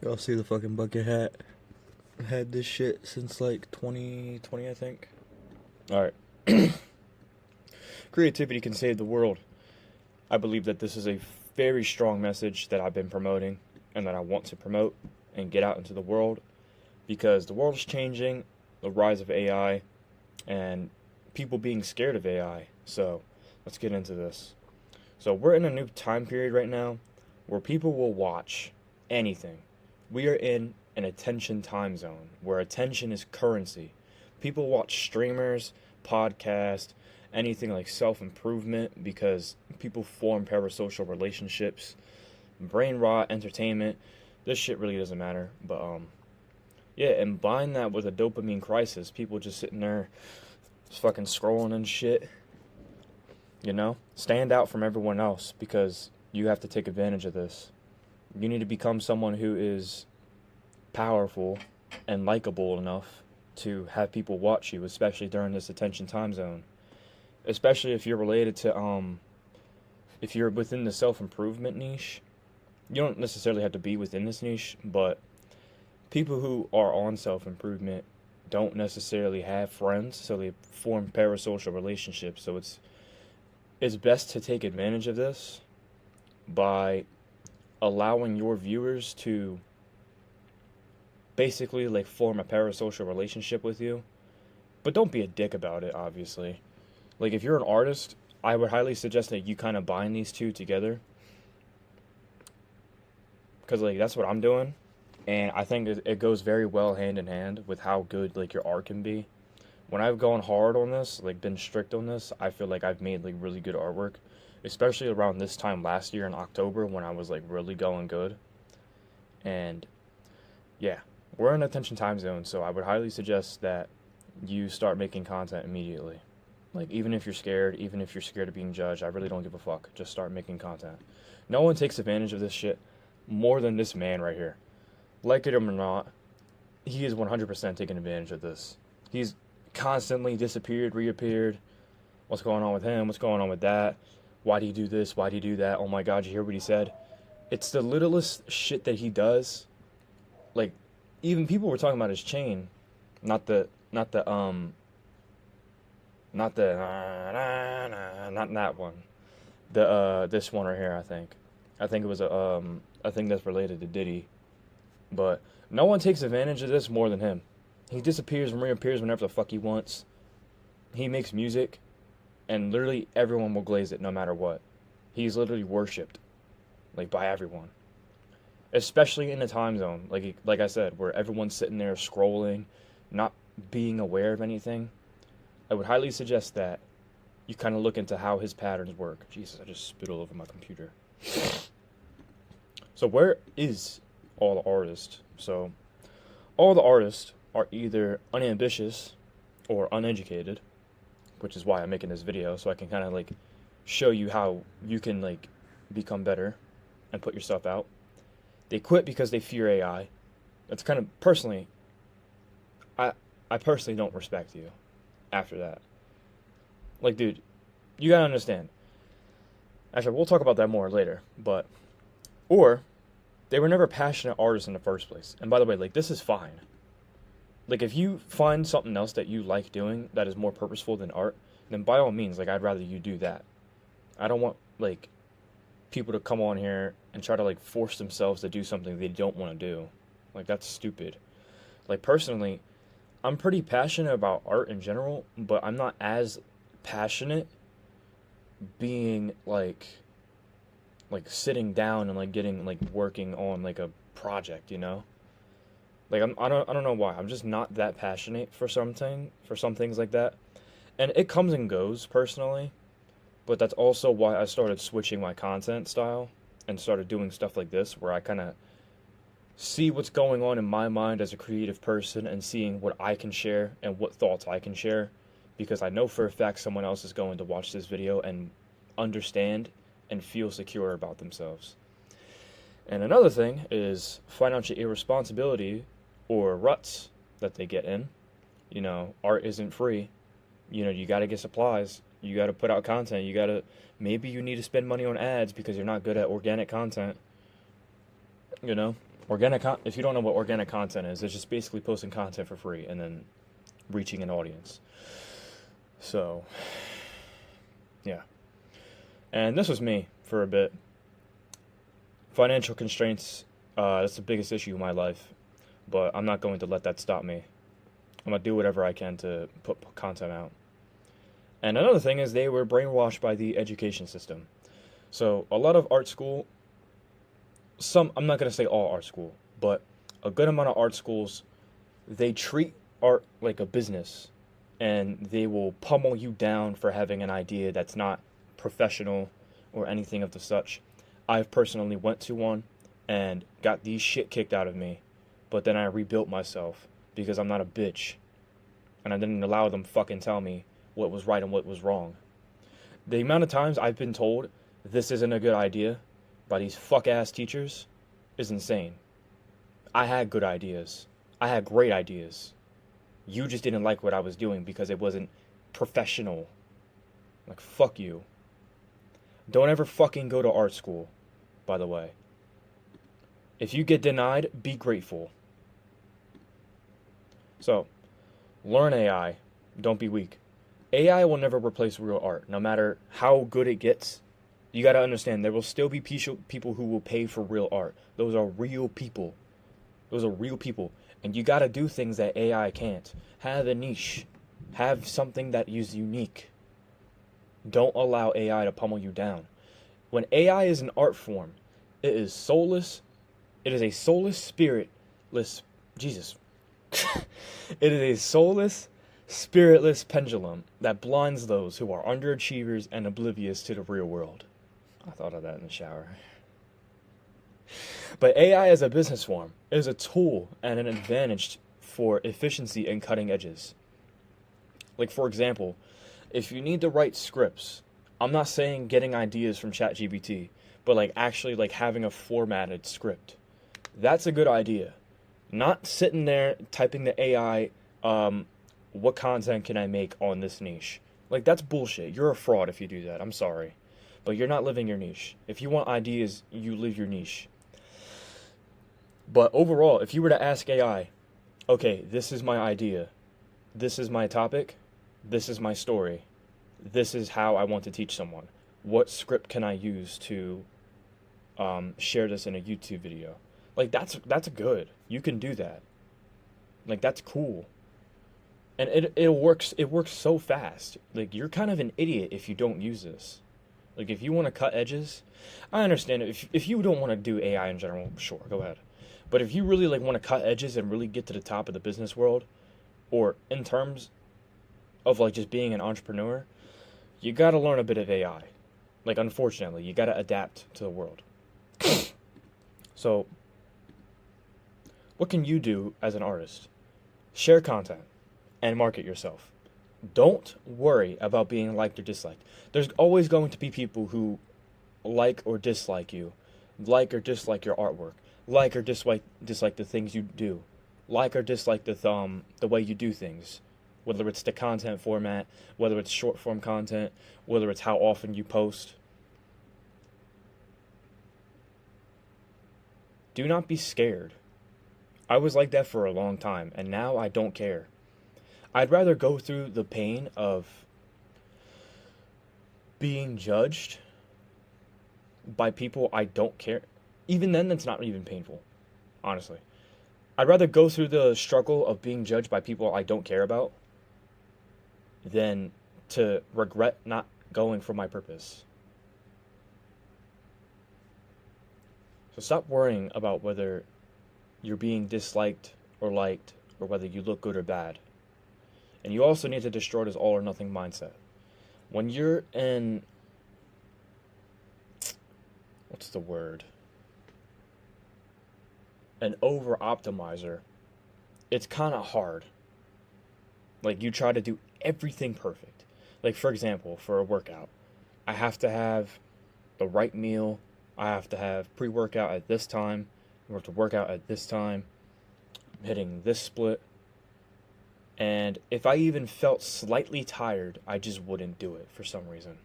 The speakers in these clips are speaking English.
Y'all see the fucking bucket hat? Had this shit since like 2020, I think. Alright. Creativity can save the world. I believe that this is a very strong message that I've been promoting and that I want to promote and get out into the world because the world is changing, the rise of AI, and people being scared of AI. So let's get into this. So we're in a new time period right now where people will watch anything. We are in an attention time zone where attention is currency. People watch streamers, podcasts, anything like self-improvement because people form parasocial relationships, brain rot, entertainment. This shit really doesn't matter, but yeah, and bind that with a dopamine crisis. People just sitting there just fucking scrolling and shit. Stand out from everyone else because you have to take advantage of this. You need to become someone who is powerful and likable enough to have people watch you, especially during this attention time zone. Especially if you're related to, if you're within the self-improvement niche. You don't necessarily have to be within this niche, but people who are on self-improvement don't necessarily have friends, so they form parasocial relationships. So it's best to take advantage of this by allowing your viewers to basically like form a parasocial relationship with you. But don't be a dick about it, obviously. Like if you're an artist, I would highly suggest that you kind of bind these two together. Cause like that's what I'm doing. And I think it goes very well hand in hand with how good like your art can be. When I've gone hard on this, like been strict on this, I feel like I've made like really good artwork, especially around this time last year in October when I was like really going good. And yeah, we're in attention time zone, so I would highly suggest that you start making content immediately. Like even if you're scared, even if you're scared of being judged, I really don't give a fuck. Just start making content. No one takes advantage of this shit more than this man right here. Like it or not, he is 100% taking advantage of this. He's constantly disappeared, reappeared. What's going on with him? What's going on with that? Why do you do this? Why do you do that? Oh my god, you hear what he said? It's the littlest shit that he does. Like, even people were talking about his chain, not the, not the, not the, not that one. This one right here, I think. I think it was I think that's related to Diddy. But no one takes advantage of this more than him. He disappears and reappears whenever the fuck he wants. He makes music, and literally everyone will glaze it no matter what. He's literally worshipped, like by everyone, especially in a time zone like I said, where everyone's sitting there scrolling, not being aware of anything. I would highly suggest that you kind of look into how his patterns work. Jesus, I just spit all over my computer. So where is all the artists? So all the artists are either unambitious or uneducated, which is why I'm making this video, so I can kind of like show you how you can like become better and put yourself out. They quit because they fear AI. That's kind of personally, I personally don't respect you after that. Like, dude, you gotta understand. Actually, we'll talk about that more later, but, or they were never passionate artists in the first place. And by the way, like, this is fine. Like, if you find something else that you like doing that is more purposeful than art, then by all means, like, I'd rather you do that. I don't want, like, people to come on here and try to, like, force themselves to do something they don't want to do. Like, that's stupid. Like, personally, I'm pretty passionate about art in general, but I'm not as passionate being, like sitting down and, like, getting, like, working on, like, a project, you know? Like I don't know why. I'm just not that passionate for some things like that. And it comes and goes personally, but that's also why I started switching my content style and started doing stuff like this where I kind of see what's going on in my mind as a creative person and seeing what I can share and what thoughts I can share because I know for a fact someone else is going to watch this video and understand and feel secure about themselves. And another thing is financial irresponsibility or ruts that they get in. You know, art isn't free. You know, you got to get supplies. You got to put out content. Maybe you need to spend money on ads because you're not good at organic content. You know, If you don't know what organic content is, it's just basically posting content for free and then reaching an audience. So, yeah. And this was me for a bit. Financial constraints, that's the biggest issue in my life, but I'm not going to let that stop me. I'm going to do whatever I can to put content out. And another thing is they were brainwashed by the education system. So a lot of art school, I'm not going to say all art school, but a good amount of art schools, they treat art like a business, and they will pummel you down for having an idea that's not professional or anything of the such. I've personally went to one and got the shit kicked out of me, but then I rebuilt myself because I'm not a bitch, and I didn't allow them fucking tell me what was right and what was wrong. The amount of times I've been told this isn't a good idea by these fuck-ass teachers is insane. I had good ideas. I had great ideas. You just didn't like what I was doing because it wasn't professional. Like, fuck you. Don't ever fucking go to art school, by the way. If you get denied, be grateful. So, learn AI. Don't be weak. AI will never replace real art, no matter how good it gets. You gotta understand, there will still be people who will pay for real art. Those are real people. Those are real people. And you gotta do things that AI can't. Have a niche. Have something that is unique. Don't allow AI to pummel you down. When AI is an art form, it is soulless. It is a soulless, spiritless... Jesus. It is a soulless, spiritless pendulum that blinds those who are underachievers and oblivious to the real world. I thought of that in the shower. But AI as a business form is a tool and an advantage for efficiency and cutting edges. Like, for example, if you need to write scripts, I'm not saying getting ideas from ChatGPT, but like actually like having a formatted script. That's a good idea. Not sitting there typing the AI, what content can I make on this niche? Like, that's bullshit. You're a fraud if you do that. I'm sorry. But you're not living your niche. If you want ideas, you live your niche. But overall, if you were to ask AI, okay, this is my idea, this is my topic, this is my story, this is how I want to teach someone, what script can I use to share this in a YouTube video? Like, that's good. You can do that. Like, that's cool. And it works so fast. Like, you're kind of an idiot if you don't use this. Like, if you want to cut edges, I understand if you don't want to do AI in general, sure, go ahead. But if you really like want to cut edges and really get to the top of the business world, or in terms of like just being an entrepreneur, you got to learn a bit of AI. Like, unfortunately, you got to adapt to the world. So, what can you do as an artist? Share content and market yourself. Don't worry about being liked or disliked. There's always going to be people who like or dislike you, like or dislike your artwork, like or dislike the things you do, like or dislike the way you do things, whether it's the content format, whether it's short form content, whether it's how often you post. Do not be scared. I was like that for a long time, and now I don't care. I'd rather go through the pain of being judged by people I don't care. Even then, that's not even painful, honestly. I'd rather go through the struggle of being judged by people I don't care about than to regret not going for my purpose. So stop worrying about whether you're being disliked or liked, or whether you look good or bad. And you also need to destroy this all or nothing mindset. When you're in... what's the word? An over-optimizer, it's kind of hard. Like, you try to do everything perfect. Like, for example, for a workout, I have to have the right meal. I have to have pre-workout at this time. I have to work out at this time. I'm hitting this split. And if I even felt slightly tired, I just wouldn't do it for some reason.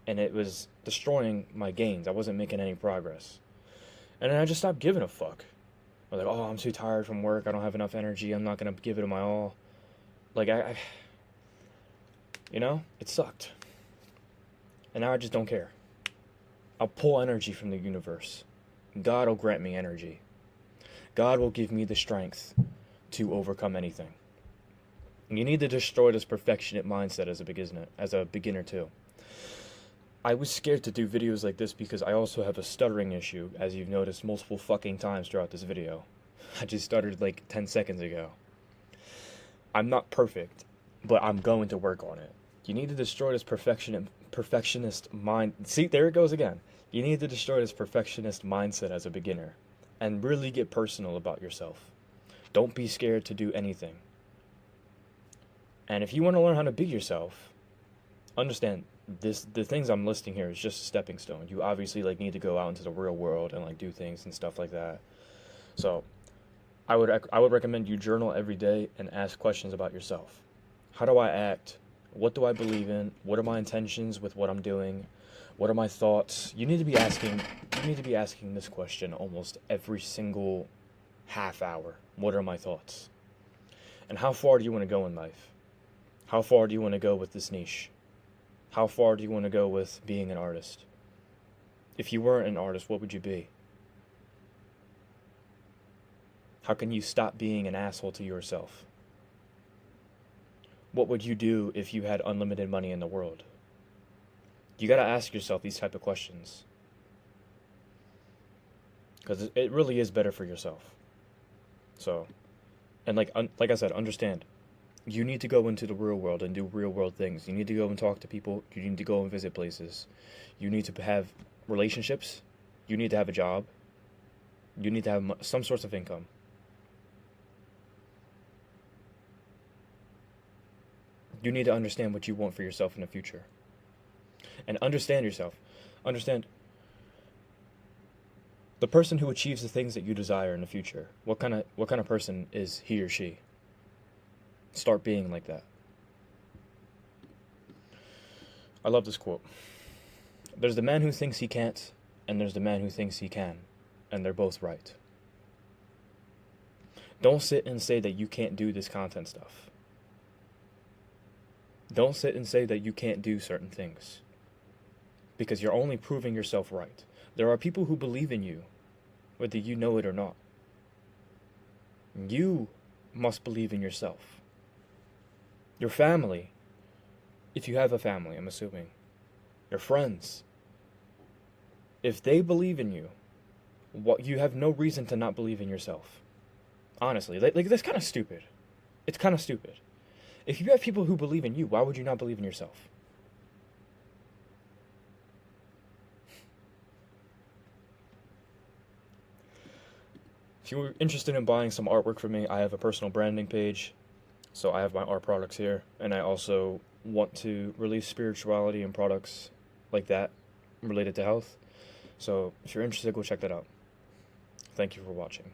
And it was destroying my gains. I wasn't making any progress. And then I just stopped giving a fuck. I was like, oh, I'm too tired from work. I don't have enough energy. I'm not gonna give it my all. Like it sucked. And now I just don't care. I'll pull energy from the universe. God will grant me energy. God will give me the strength to overcome anything. You need to destroy this perfectionist mindset as a beginner too. I was scared to do videos like this because I also have a stuttering issue, as you've noticed multiple fucking times throughout this video. I just stuttered like 10 seconds ago. I'm not perfect, but I'm going to work on it. You need to destroy this perfectionist mind. See, there it goes again. You need to destroy this perfectionist mindset as a beginner and really get personal about yourself. Don't be scared to do anything. And if you want to learn how to be yourself, understand the things I'm listing here is just a stepping stone. You obviously need to go out into the real world and do things and stuff like that. So I would recommend you journal every day and ask questions about yourself. How do I act? What do I believe in? What are my intentions with what I'm doing? What are my thoughts? You need to be asking this question almost every single half hour. What are my thoughts? And how far do you want to go in life? How far do you want to go with this niche? How far do you want to go with being an artist? If you weren't an artist, what would you be? How can you stop being an asshole to yourself? What would you do if you had unlimited money in the world? You gotta ask yourself these type of questions. Because it really is better for yourself. So, and like I said, understand. You need to go into the real world and do real world things. You need to go and talk to people. You need to go and visit places. You need to have relationships. You need to have a job. You need to have some source of income. You need to understand what you want for yourself in the future. And understand yourself. Understand the person who achieves the things that you desire in the future. What kind of person is he or she? Start being like that. I love this quote. There's the man who thinks he can't, and there's the man who thinks he can, and they're both right. Don't sit and say that you can't do this content stuff. Don't sit and say that you can't do certain things, because you're only proving yourself right. There are people who believe in you, whether you know it or not. You must believe in yourself. Your family, if you have a family, I'm assuming. Your friends. If they believe in you, you have no reason to not believe in yourself. Honestly, that's kind of stupid. It's kind of stupid. If you have people who believe in you, why would you not believe in yourself? If you're interested in buying some artwork from me, I have a personal branding page. So I have my art products here, and I also want to release spirituality and products like that related to health. So if you're interested, go check that out. Thank you for watching.